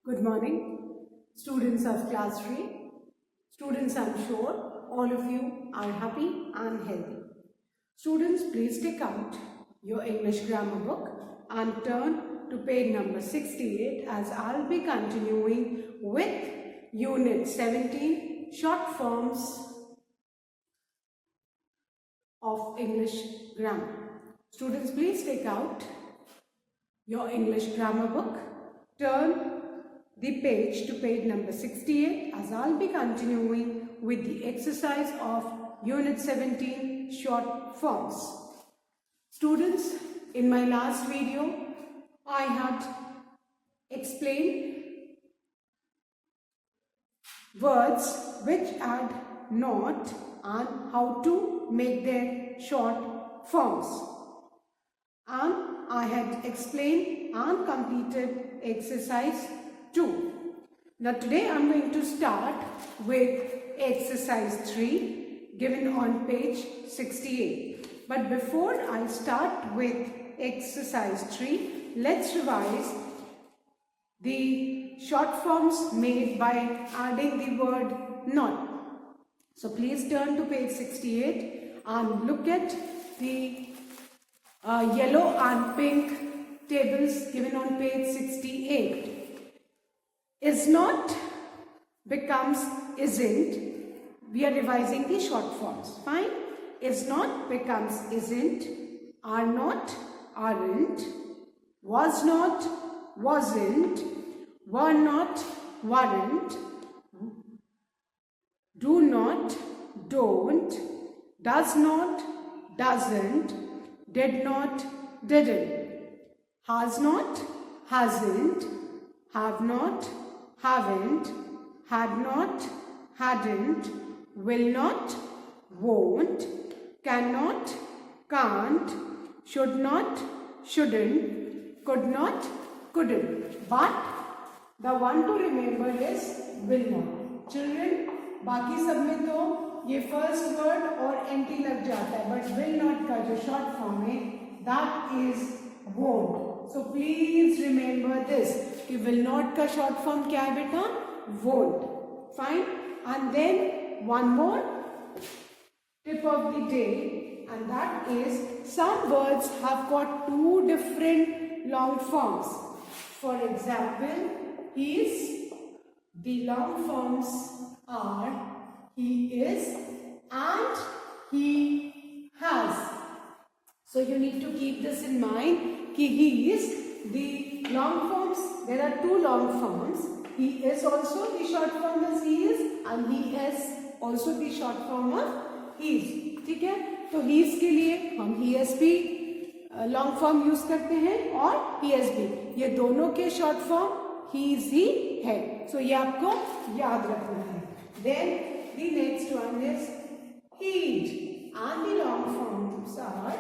Good morning, students of class 3. Students, I'm sure all of you are happy and healthy. Students, please take out your English grammar book and turn to page number 68 as I'll be continuing with Unit 17, Short Forms of English Grammar. Students, please take out your English grammar book, turn the page to page number 68 as I'll be continuing with the exercise of Unit 17 Short Forms. Students, in my last video, I had explained words which add not and how to make their short forms. And I had explained and completed exercise 2. Now today I am going to start with exercise 3 given on page 68. But before I start with exercise 3, let's revise the short forms made by adding the word not. So please turn to page 68 and look at the yellow and pink tables given on page 68. Is not becomes isn't. We are revising the short forms. Fine. Is not becomes isn't. Are not aren't. Was not wasn't. Were not weren't. Do not don't. Does not doesn't. Did not didn't. Has not hasn't. Have not haven't, had not, hadn't, will not, won't, cannot, can't, should not, shouldn't, could not, couldn't. But the one to remember is will not. Children, बाकी सब में तो ये first word और anti लग जाता है, but will not का जो शॉर्ट फॉर्म है that is won't. So please remember this कि will not का short form क्या है बेटा? Won't. Fine. And then one more tip of the day, and that is some words have got two different long forms. For example, his, the long forms are he is and he has. So you need to keep this in mind. He is the long forms. There are two long forms. He is also the short form as he is, and he is also the short form of he is. ठीक है? तो he is के लिए हम he has भी long form use करते हैं और he has भी. ये दोनों के short form he is ही है. So ये आपको याद रखना है. Then the next one is he'd, and the long forms are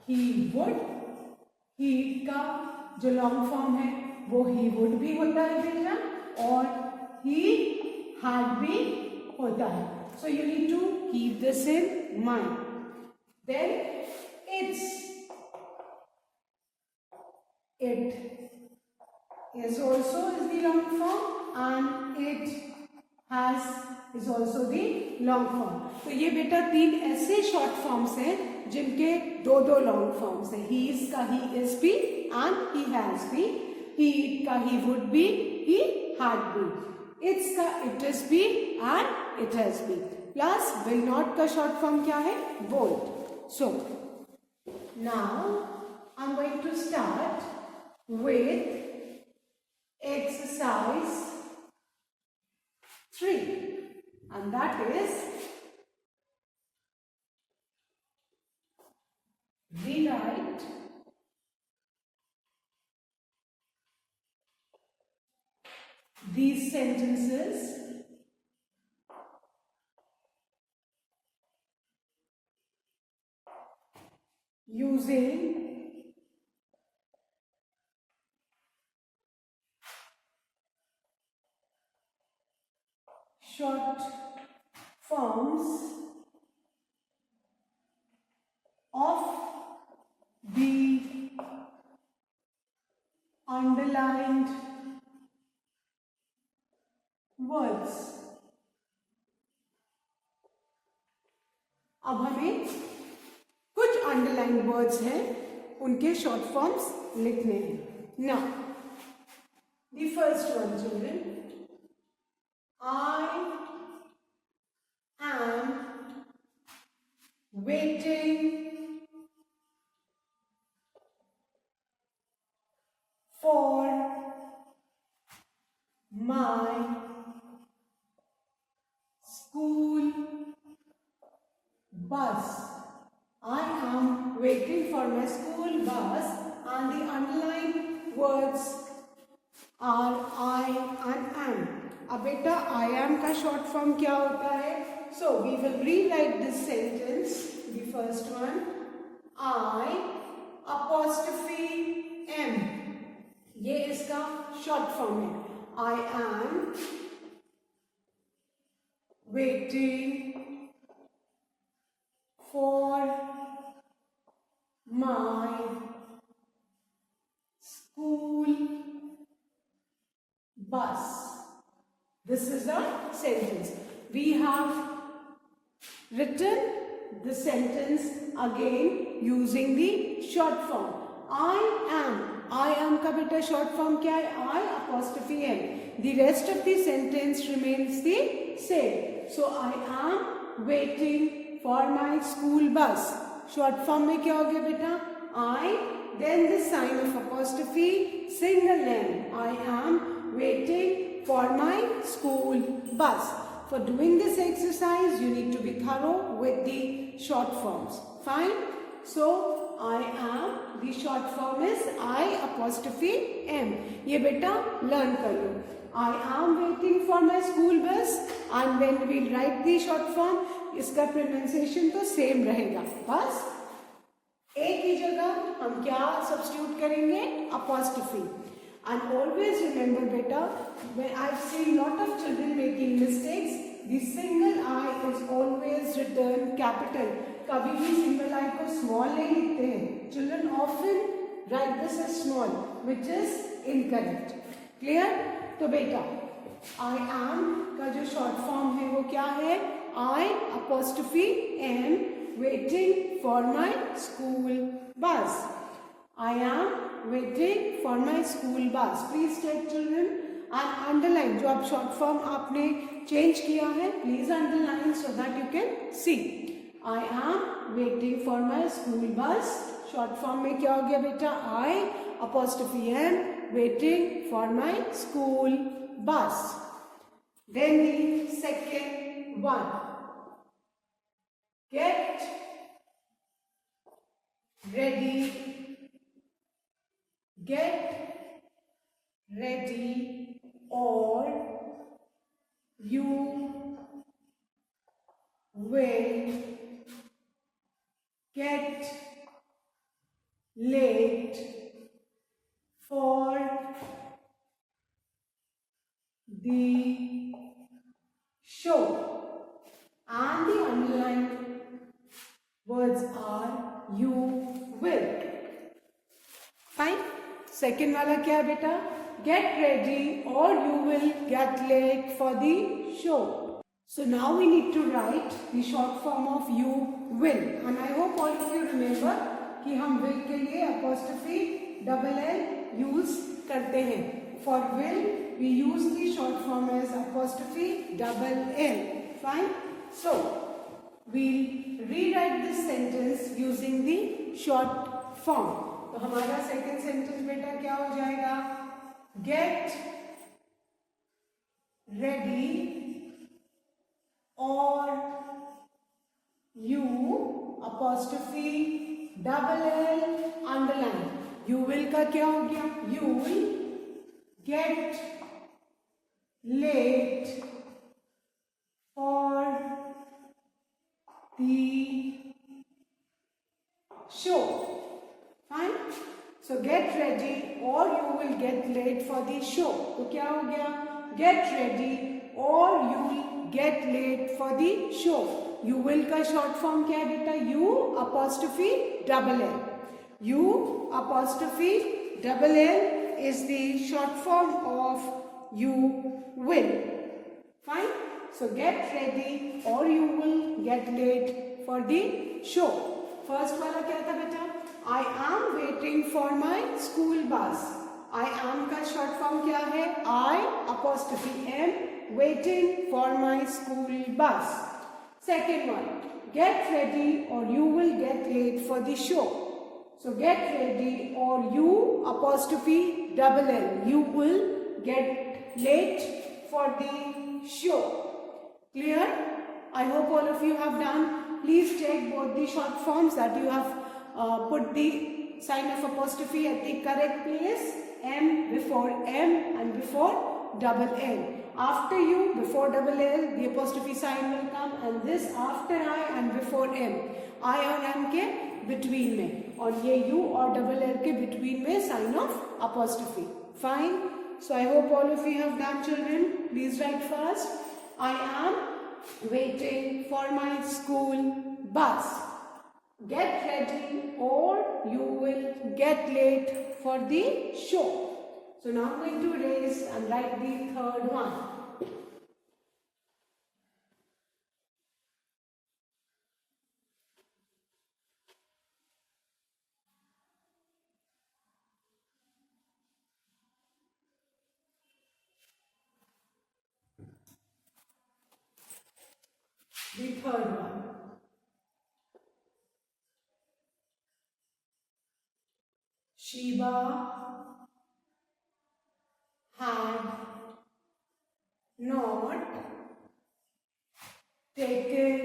he would. he का जो लॉन्ग फॉर्म है वो he would भी होता है बेटा और he had भी होता है. So you need to keep this in mind. Then it's, it is also is the long form and it has is also the long form. तो ये बेटा तीन ऐसे शॉर्ट फॉर्म्स हैं जिनके दो दो लॉन्ग फॉर्म्स हैं. ही इज का ही इज भी एंड ही हैज भी. ही का ही वुड भी, ही हैड भी. इट्स का इट इज भी एंड इट हैज भी. प्लस विल नॉट का शॉर्ट फॉर्म क्या है? Won't. So now I am going to start with exercise 3, and that is rewrite these sentences using short forms of the underlined words. अब हमें कुछ underline words हैं, उनके short forms लिखने हैं. Now the first one children, I am waiting for my school bus. I am waiting for my school bus, and the underlined words are I and am. अब बेटा I am का short form क्या होता है? So we will rewrite this sentence. The first one, I apostrophe am. ये इसका short form है. I am waiting for my school bus. This is a sentence. We have written the sentence again using the short form. I am. I am का बेटा short form क्या है? I apostrophe am. The rest of the sentence remains the same. So I am waiting for my school bus. Short form में क्या हो गया बेटा? I, then the sign of apostrophe, single m. I am waiting for my school bus. For doing this exercise, you need to be thorough with the short forms. Fine? So, I am, the short form is I apostrophe am. ये बेटा learn कर लो. I am waiting for my school bus, and when we write the short form, इसका pronunciation तो same रहेगा. बस एक ही जगह हम क्या substitute करेंगे? Apostrophe. And always remember beta, when I've seen lot of children making mistakes, the single I is always written capital. कभी भी single I को small नहीं लिखते हैं. Children often write this as small, which is incorrect. Clear? तो बेटा I am का जो short form है वो क्या है? I apostrophe am waiting for my school bus. I am waiting for my school bus. Please take children and underline. जो आप short form आपने change किया है, please underline so that you can see. I am waiting for my school bus. Short form में क्या हो गया बेटा? I apostrophe am waiting for my school bus. Then the second one. Get ready. Get ready or you will get late for the show. And the underlined words are you will. Fine? Second वाला क्या है बेटा? Get ready or you will get late for the show. So now we need to write the short form of you will. And I hope all of you remember कि हम will के लिए apostrophe double L use करते हैं. For will we use the short form as apostrophe double L. Fine? So we'll rewrite this sentence using the short form. तो हमारा second sentence बेटा क्या हो जाएगा? Get ready or you apostrophe double L underline. You will का क्या हो गया? You will get late for the show. Fine? So get ready or you will get late for the show. तो क्या हो गया? Get ready or you will get late for the show. You will का short form क्या है बेटा? You apostrophe double L. You apostrophe double L is the short form of you will. Fine. So get ready or you will get late for the show. First वाला क्या था बेटा? I am waiting for my school bus. I am का short form क्या है? I apostrophe am waiting for my school bus. Second one, get ready or you will get late for the show. So get ready or you apostrophe double L. You will get late for the show. Clear? I hope all of you have done. Please check both the short forms that you have put the sign of apostrophe at the correct place. M before M and before double L. After you, before double L, the apostrophe sign will come, and this after I and before M. I और M के between में, और ये U और double L के between में sign of apostrophe. Fine. So I hope all of you have done, children. Please write fast. I am waiting for my school bus. Get ready or you will get late for the show. So now I'm going to erase and write the third one. The third one. Shiba had not taken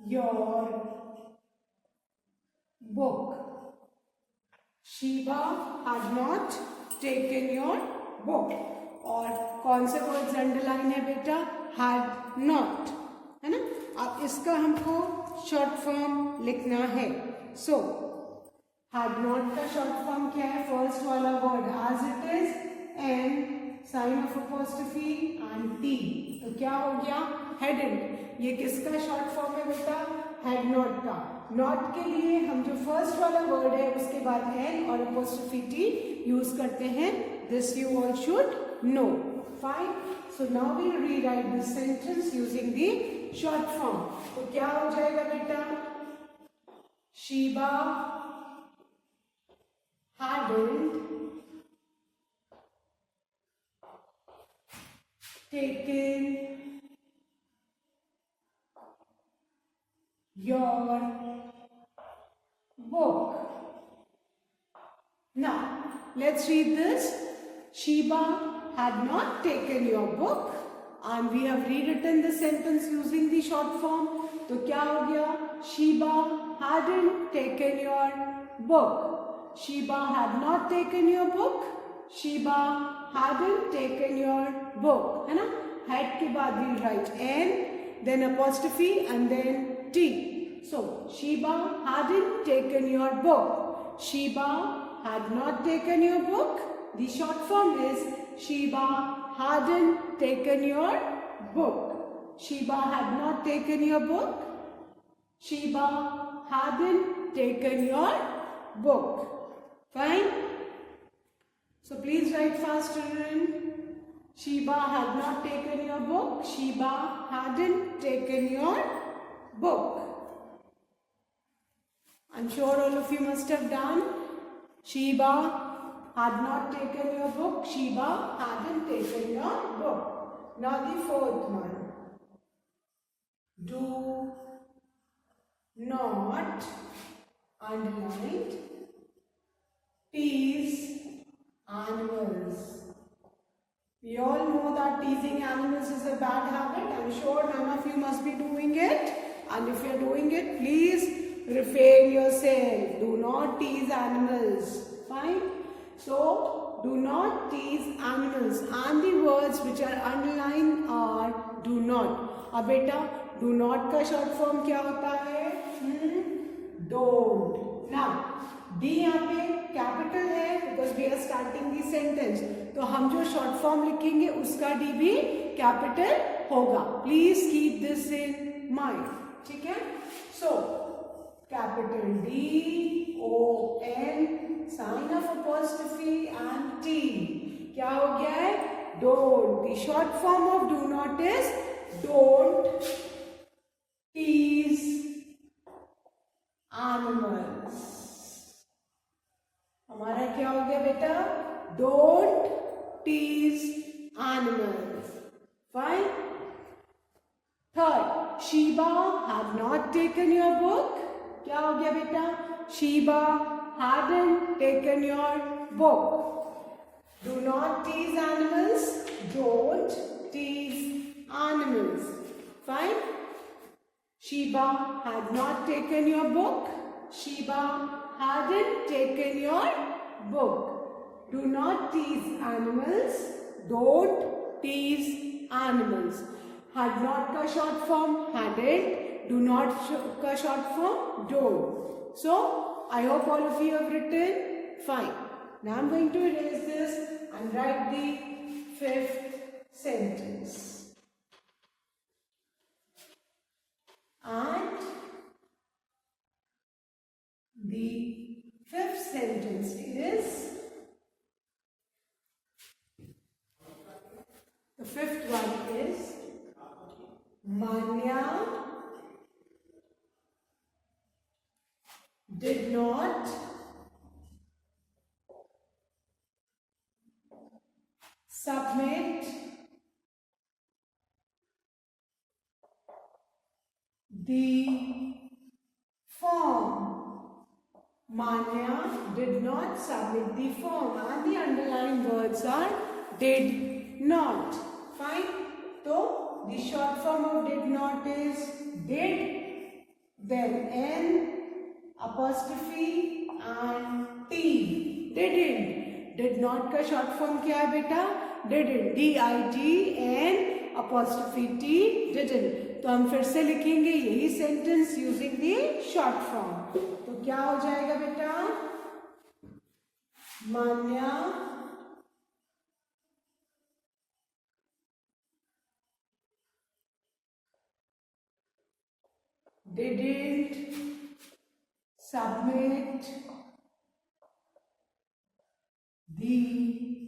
your book. Shiba had not taken your book. और कौन से words underline है बेटा? Had not, है ना? अब इसका हमको शॉर्ट फॉर्म लिखना है. सो हैड नॉट का शॉर्ट फॉर्म क्या है? फर्स्ट वाला word as it is and sign of apostrophe and T. तो क्या हो गया? हैडंट. ये किसका शॉर्ट फॉर्म है बेटा? हैड नॉट का. नॉट के लिए हम जो फर्स्ट वाला वर्ड है उसके बाद एन और अपॉस्ट्रोफी टी यूज करते हैं. This you all should know. Fine. So now we'll rewrite this sentence using the short form. तो क्या हो जाएगा बेटा? Shiba hadn't taken your book. Now let's read this. Shiba had not taken your book, and we have rewritten the sentence using the short form. तो क्या हो गया? Shiba hadn't taken your book. Shiba had not taken your book. Shiba hadn't taken your book. है ना? Had के बाद we'll write N, then apostrophe and then T. So Shiba hadn't taken your book. Shiba had not taken your book. The short form is Shiba hadn't taken your book. Shiba had not taken your book. Shiba hadn't taken your book. Fine. So please write fast, children. Shiba had not taken your book. Shiba hadn't taken your book. I'm sure all of you must have done. Shiba had not taken your book. Shiba hadn't taken your book. Now the fourth one. Do not underline tease animals. We all know that teasing animals is a bad habit. I'm sure none of you must be doing it. And if you're doing it, please refrain yourself. Do not tease animals. Fine? So, do not tease animals, and the words which are underlined are do not. अब बेटा do not का short form क्या होता है? Don't. Now, D यहाँ पे capital है because we are starting the sentence. तो हम जो short form लिखेंगे उसका D भी capital होगा. Please keep this in mind. ठीक है? So, capital D O N sign of apostrophe and T. क्या हो the short form of do not is don't tease animals. हमारा क्या हो गया बेटा? Don't tease animals. Fine. Third, Sheba have not taken your book. क्या हो गया बेटा? Sheba hadn't taken your book. Do not tease animals. Don't tease animals. Fine. Sheba had not taken your book. Sheba hadn't taken your book. Do not tease animals. Don't tease animals. Had not ka short form hadn't. Do not ka short form don't. So I hope all of you have written fine. Now I'm going to erase this and write the fifth sentence. And the fifth sentence is, the fifth one is, Manya did not submit the form. Manya did not submit the form, and the underlined words are did not. Fine. So the short form of did not is did, then N apostrophe and T. Didn't. Did not का short form क्या है बेटा? Didn't. D-I-D-N apostrophe T. Didn't. तो हम फिर से लिखेंगे यही sentence using the short form. तो क्या हो जाएगा बेटा? मान्या didn't submit the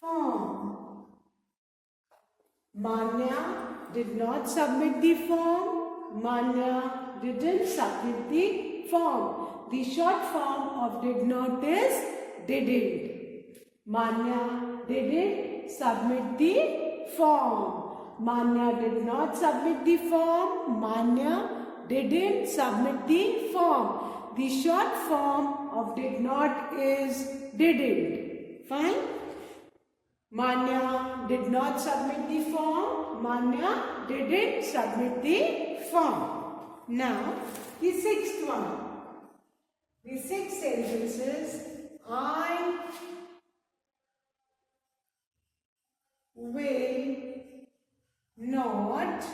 form. Manya did not submit the form. Manya didn't submit the form. The short form of did not is didn't. Manya didn't submit the form. Manya did not submit the form. Manya didn't submit the form. The short form of did not is didn't. Fine. Manya did not submit the form. Manya didn't submit the form. Now, the sixth one. The sixth sentence is, I will not,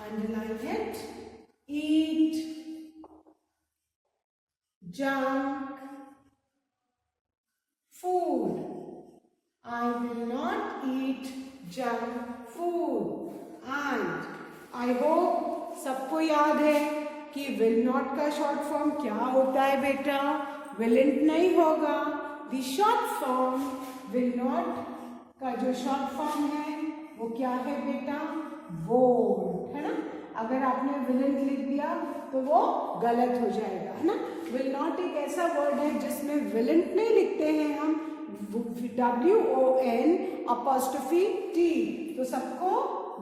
underline it, eat junk food. I will not eat junk food. And I hope सबको याद है कि will not का short form क्या होता है बेटा? Willn't नहीं होगा. The short form will not का जो short form है वो क्या है बेटा? Won't, है ना? अगर आपने willn't लिख दिया तो वो गलत हो जाएगा, है ना? Will not एक ऐसा वर्ड है जिसमें willn't नहीं लिखते हैं हम, W-O-N apostrophe T. तो सबको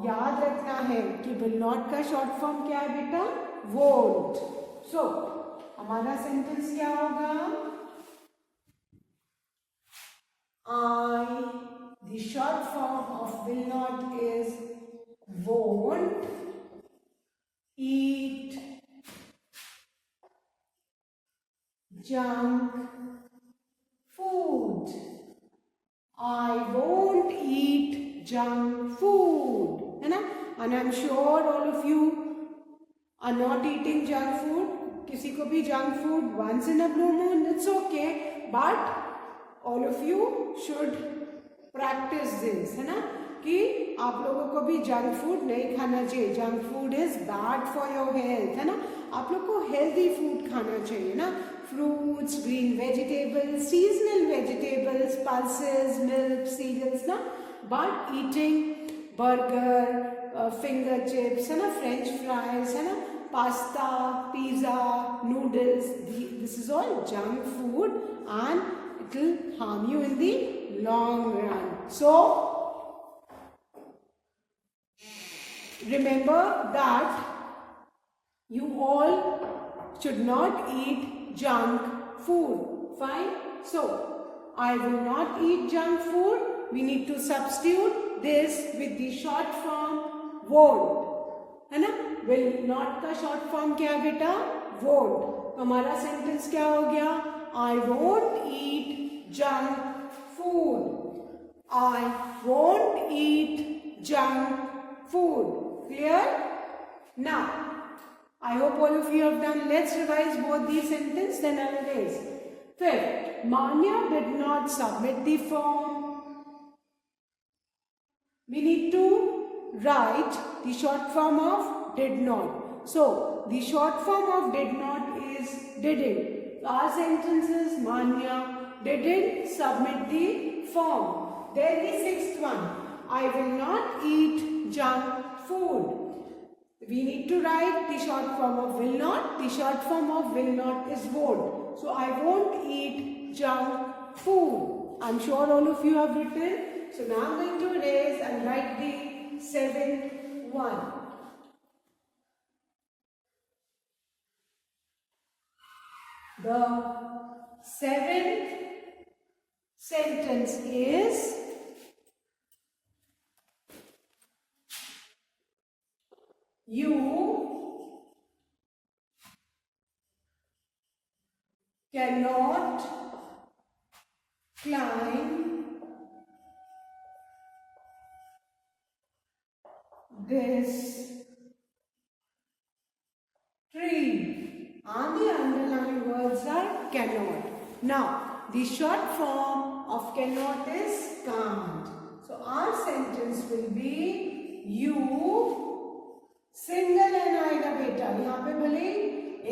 याद रखना है कि will not का शॉर्ट फॉर्म क्या है बेटा? Won't. So हमारा सेंटेंस क्या होगा? The short form of will not is won't eat junk food. I won't eat junk food. है ना? And I'm sure all of you are not eating junk food. किसी को भी junk food once in a blue moon, it's okay. But all of you should practice this, है ना? कि आप लोगों को भी जंक फूड नहीं खाना चाहिए. Junk food is bad for your health, है ना? आप लोग को हेल्दी फूड खाना चाहिए ना. fruits, green vegetables, seasonal vegetables, pulses, milk, cereals, na? but eating burger, finger chips, and French fries, and pasta, pizza, noodles. This is all junk food, and it will harm you in the long run. So remember that you all should not eat junk food. Fine? So I will not eat junk food. We need to substitute this with the short form won't. है ना? Will not का short form क्या है बेटा? Won't. तो हमारा sentence क्या हो गया? I won't eat junk food. I won't eat junk food. Clear? Now, I hope all of you have done. Let's revise both these sentences, then analyze. Fifth, Manya did not submit the form. We need to write the short form of did not. So, the short form of did not is didn't. So, our sentence is Manya didn't submit the form. Then the sixth one, I will not eat junk food. We need to write the short form of will not. The short form of will not is won't. So, I won't eat junk food. I am sure all of you have written. So, now I am going to erase and write the seventh one. The seventh sentence is you cannot climb this tree. And the underlined words are cannot. Now, the short form of cannot is can't. So, our sentence will be you single N आएगा बेटा. यहाँ पे भले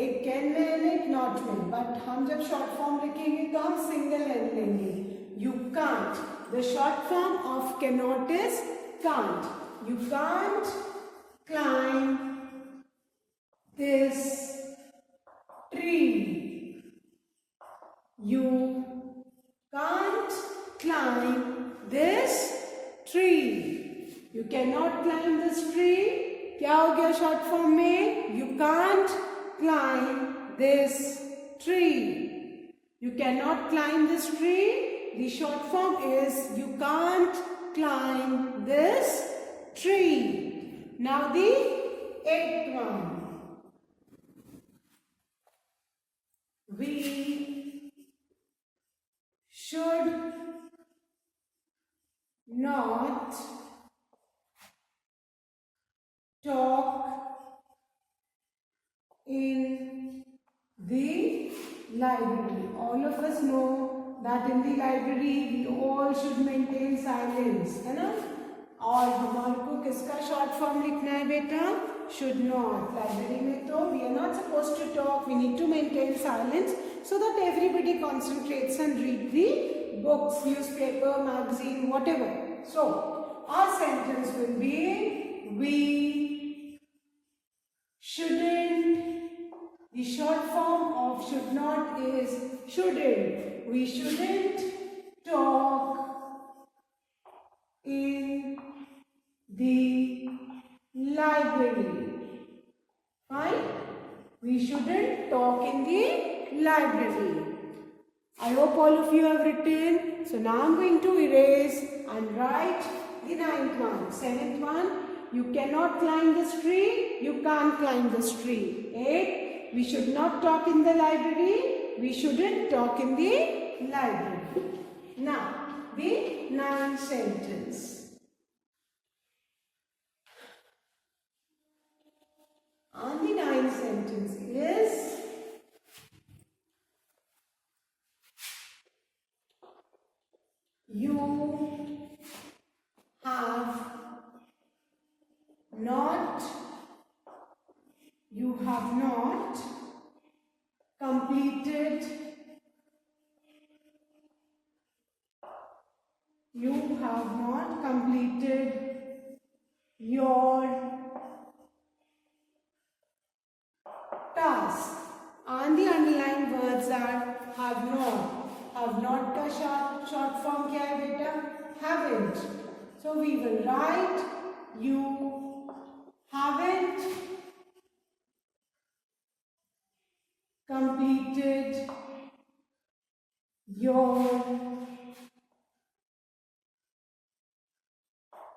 एक can में N एक not में, but हम जब शॉर्ट फॉर्म लिखेंगे तो हम सिंगल एन लेंगे. You can't. The short form of can not is can't. You can't climb this tree. You can't climb this tree. You cannot climb this tree. क्या हो गया शॉर्ट फॉर्म में? You can't climb this tree. You cannot climb this tree. The short form is you can't climb this tree. Now the eighth one. We should not talk in the library. All of us know that in the library we all should maintain silence, है ना? और हमारे को किसका short form लिखना है बेटा? Should not. Library में तो we are not supposed to talk. We need to maintain silence so that everybody concentrates and read the books, newspaper, magazine, whatever. So, our sentence will be we shouldn't. The short form of should not is shouldn't. We shouldn't talk in the library. Fine? We shouldn't talk in the library. I hope all of you have written. So now I'm going to erase and write the ninth one. Seventh one, you cannot climb this tree. You can't climb this tree. 8, we should not talk in the library. We shouldn't talk in the library. Now, the ninth sentence. And the ninth sentence is you have not completed You have not completed your task. And the underlined words are have not. Have not का short form क्या है बेटा? Haven't. So we will write you haven't completed your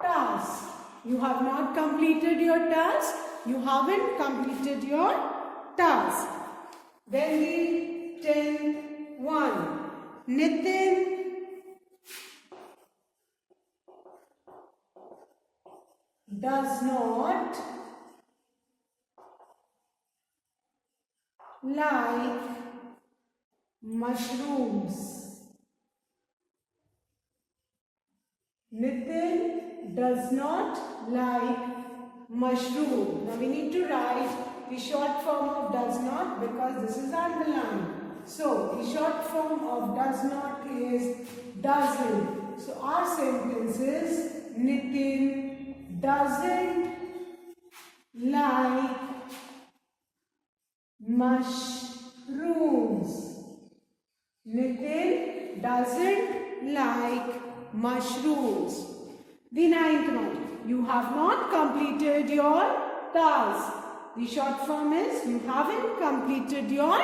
task. You have not completed your task. You haven't completed your task. Then the 10th one. Nitin does not like mushrooms. Nitin does not like mushroom. Now we need to write the short form of does not because this is underlined. So the short form of does not is doesn't. So our sentence is Nitin doesn't like mushrooms. Nitin doesn't like mushrooms. The 9th one. You have not completed your task. The short form is you haven't completed your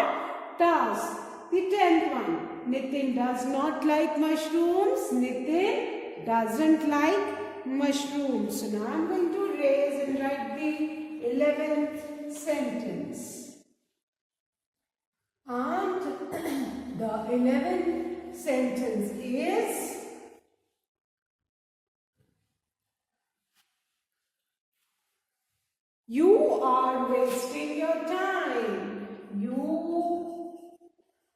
task. The 10th one. Nitin does not like mushrooms. Nitin doesn't like mushrooms. So now I am going to erase and write the 11th sentence. And the 11th sentence is you are wasting your time. You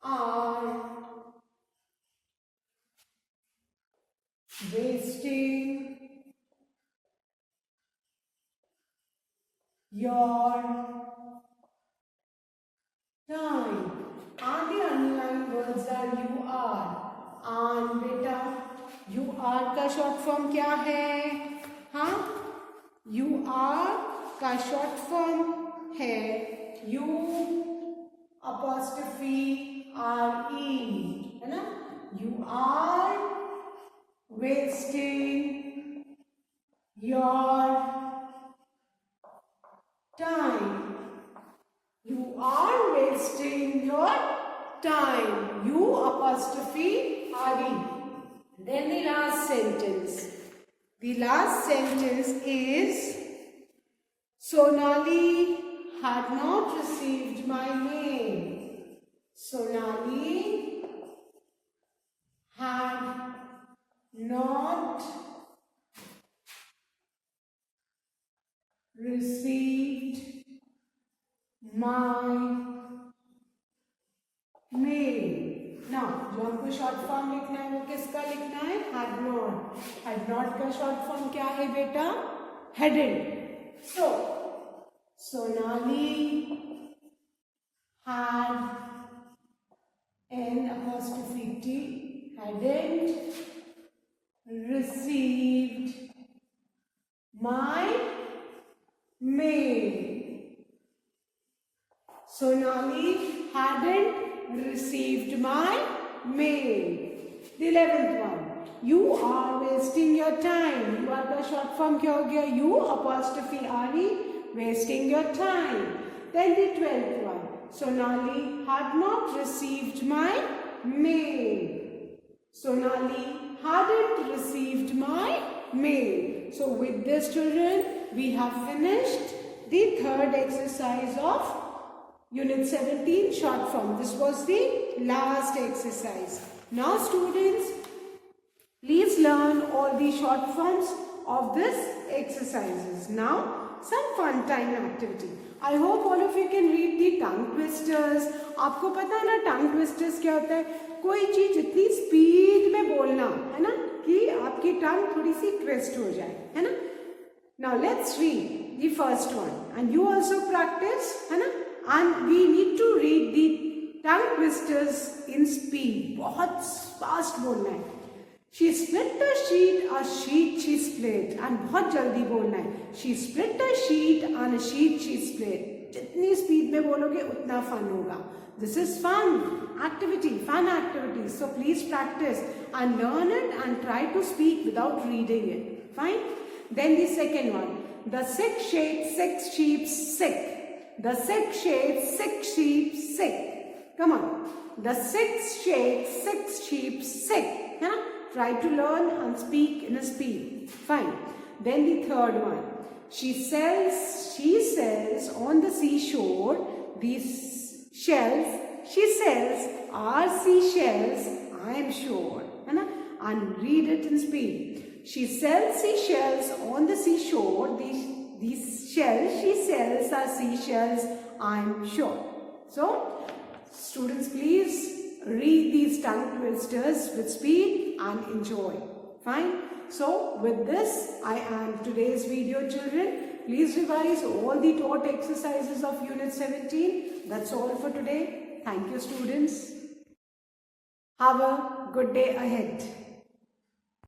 are wasting your time. And the underlined words are you are. And beta, you are का short form क्या है? हाँ? You are का short form है you apostrophe re, है ना? You are wasting your time. You are wasting your time. You apostrophe re. Then the last sentence. The last sentence is Sonali had not received my mail. Sonali had not received my mail. Now, जो हमको short form लिखना है वो किसका लिखना है? had not. Had not का short form क्या है बेटा? hadn't. So, Sonali had N''T hadn't received my mail. Sonali hadn't received my mail. The 11th one. You are wasting your time. You are का short form क्या हो गया? You apostrophe re, wasting your time. Then the 12th one. Sonali had not received my mail. Sonali hadn't received my mail. So with this, children, we have finished the third exercise of Unit 17 short form. This was the last exercise. Now students, please learn all the short forms of this exercises. Now some fun time activity. I hope all of you can read the tongue twisters. आपको पता है ना tongue twisters क्या होता है? कोई चीज इतनी स्पीड में बोलना है ना कि आपकी टंग थोड़ी सी ट्विस्ट हो जाए, है ना? Now let's read the first one and you also practice, है ना? And we need to read the tongue twisters in speed. बहुत fast बोलना है. She split a sheet she split. And बहुत जल्दी बोलना है. She split a sheet and a sheet she split. जितनी स्पीड में बोलोगे उतना फन होगा. This is fun activity. So please practice and learn it and try to speak without reading it. Fine? Then the second one. The 6 shades, 6 sheep, sick. The 6 shades, 6 sheep, sick. Come on. The 6 shades, 6 sheep, sick. Yeah? Try to learn and speak in a speed. Fine. Then the third one. She sells on the seashore these shells. She sells are seashells, I am sure. And read it in speed. She sells seashells on the seashore. These shells she sells are seashells, I am sure. So, students, please read these tongue twisters with speed and enjoy. Fine? So, with this, I end today's video, children. Please revise all the taught exercises of Unit 17. That's all for today. Thank you, students. Have a good day ahead.